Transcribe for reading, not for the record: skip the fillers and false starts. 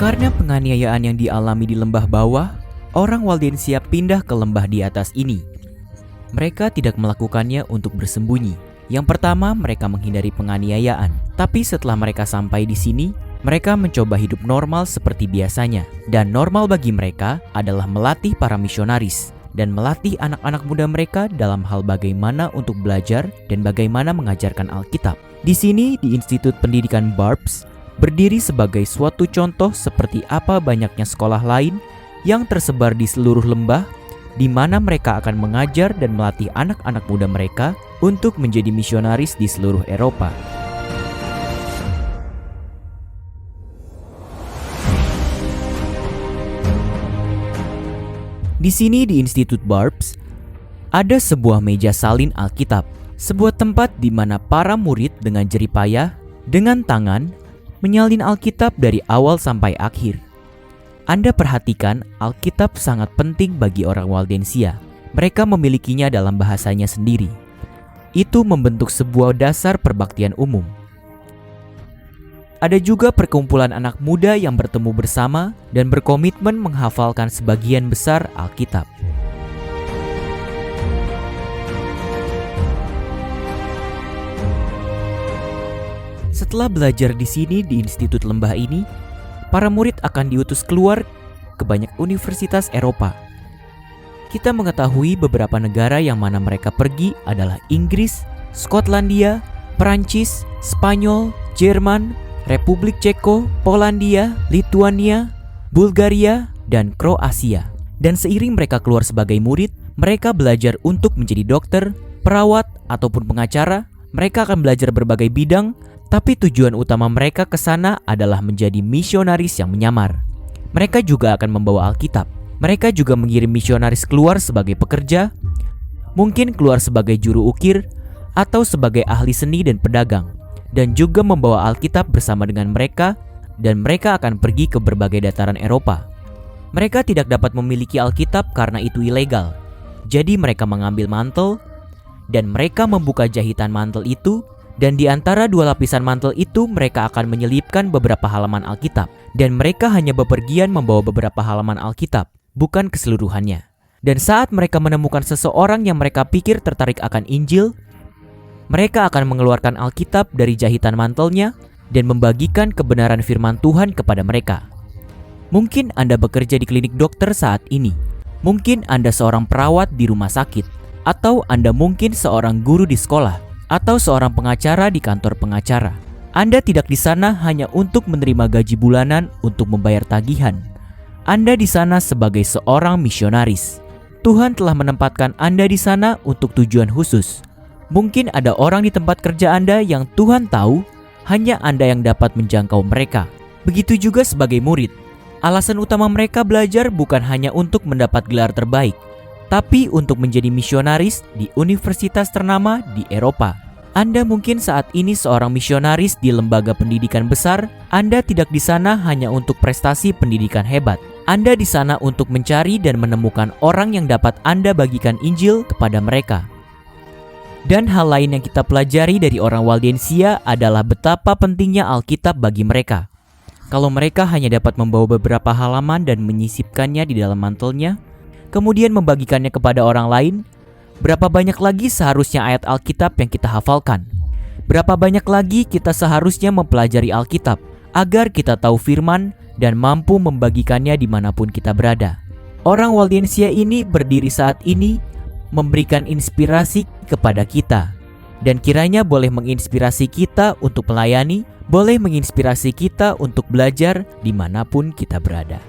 Karena penganiayaan yang dialami di lembah bawah, orang Waldensia pindah ke lembah di atas ini. Mereka tidak melakukannya untuk bersembunyi. Yang pertama, mereka menghindari penganiayaan. Tapi setelah mereka sampai di sini, mereka mencoba hidup normal seperti biasanya. Dan normal bagi mereka adalah melatih para misionaris dan melatih anak-anak muda mereka dalam hal bagaimana untuk belajar dan bagaimana mengajarkan Alkitab. Di sini, di Institut Pendidikan Barbs, berdiri sebagai suatu contoh seperti apa banyaknya sekolah lain yang tersebar di seluruh lembah, di mana mereka akan mengajar dan melatih anak-anak muda mereka untuk menjadi misionaris di seluruh Eropa. Di sini di Institut Barbs, ada sebuah meja salin Alkitab, sebuah tempat di mana para murid dengan jerih payah, dengan tangan, menyalin Alkitab dari awal sampai akhir. Anda perhatikan, Alkitab sangat penting bagi orang Waldensia. Mereka memilikinya dalam bahasanya sendiri. Itu membentuk sebuah dasar perbaktian umum. Ada juga perkumpulan anak muda yang bertemu bersama dan berkomitmen menghafalkan sebagian besar Alkitab. Setelah belajar di sini di Institut Lembah ini, para murid akan diutus keluar ke banyak universitas Eropa. Kita mengetahui beberapa negara yang mana mereka pergi adalah Inggris, Skotlandia, Perancis, Spanyol, Jerman, Republik Ceko, Polandia, Lituania, Bulgaria, dan Kroasia. Dan seiring mereka keluar sebagai murid, mereka belajar untuk menjadi dokter, perawat, ataupun pengacara. Mereka akan belajar berbagai bidang, tapi tujuan utama mereka ke sana adalah menjadi misionaris yang menyamar. Mereka juga akan membawa Alkitab. Mereka juga mengirim misionaris keluar sebagai pekerja, mungkin keluar sebagai juru ukir, atau sebagai ahli seni dan pedagang, dan juga membawa Alkitab bersama dengan mereka, dan mereka akan pergi ke berbagai dataran Eropa. Mereka tidak dapat memiliki Alkitab karena itu ilegal. Jadi mereka mengambil mantel, dan mereka membuka jahitan mantel itu, dan di antara dua lapisan mantel itu mereka akan menyelipkan beberapa halaman Alkitab. Dan mereka hanya bepergian membawa beberapa halaman Alkitab, bukan keseluruhannya. Dan saat mereka menemukan seseorang yang mereka pikir tertarik akan Injil, mereka akan mengeluarkan Alkitab dari jahitan mantelnya dan membagikan kebenaran firman Tuhan kepada mereka. Mungkin Anda bekerja di klinik dokter saat ini. Mungkin Anda seorang perawat di rumah sakit. Atau Anda mungkin seorang guru di sekolah. Atau seorang pengacara di kantor pengacara. Anda tidak di sana hanya untuk menerima gaji bulanan untuk membayar tagihan. Anda di sana sebagai seorang misionaris. Tuhan telah menempatkan Anda di sana untuk tujuan khusus. Mungkin ada orang di tempat kerja Anda yang Tuhan tahu hanya Anda yang dapat menjangkau mereka. Begitu juga sebagai murid. Alasan utama mereka belajar bukan hanya untuk mendapat gelar terbaik, tapi untuk menjadi misionaris di universitas ternama di Eropa. Anda mungkin saat ini seorang misionaris di lembaga pendidikan besar. Anda tidak di sana hanya untuk prestasi pendidikan hebat. Anda di sana untuk mencari dan menemukan orang yang dapat Anda bagikan Injil kepada mereka. Dan hal lain yang kita pelajari dari orang Waldensia adalah betapa pentingnya Alkitab bagi mereka. Kalau mereka hanya dapat membawa beberapa halaman dan menyisipkannya di dalam mantelnya, kemudian membagikannya kepada orang lain, berapa banyak lagi seharusnya ayat Alkitab yang kita hafalkan? Berapa banyak lagi kita seharusnya mempelajari Alkitab agar kita tahu firman dan mampu membagikannya dimanapun kita berada? Orang Waldensia ini berdiri saat ini memberikan inspirasi kepada kita, dan kiranya boleh menginspirasi kita untuk melayani, boleh menginspirasi kita untuk belajar dimanapun kita berada.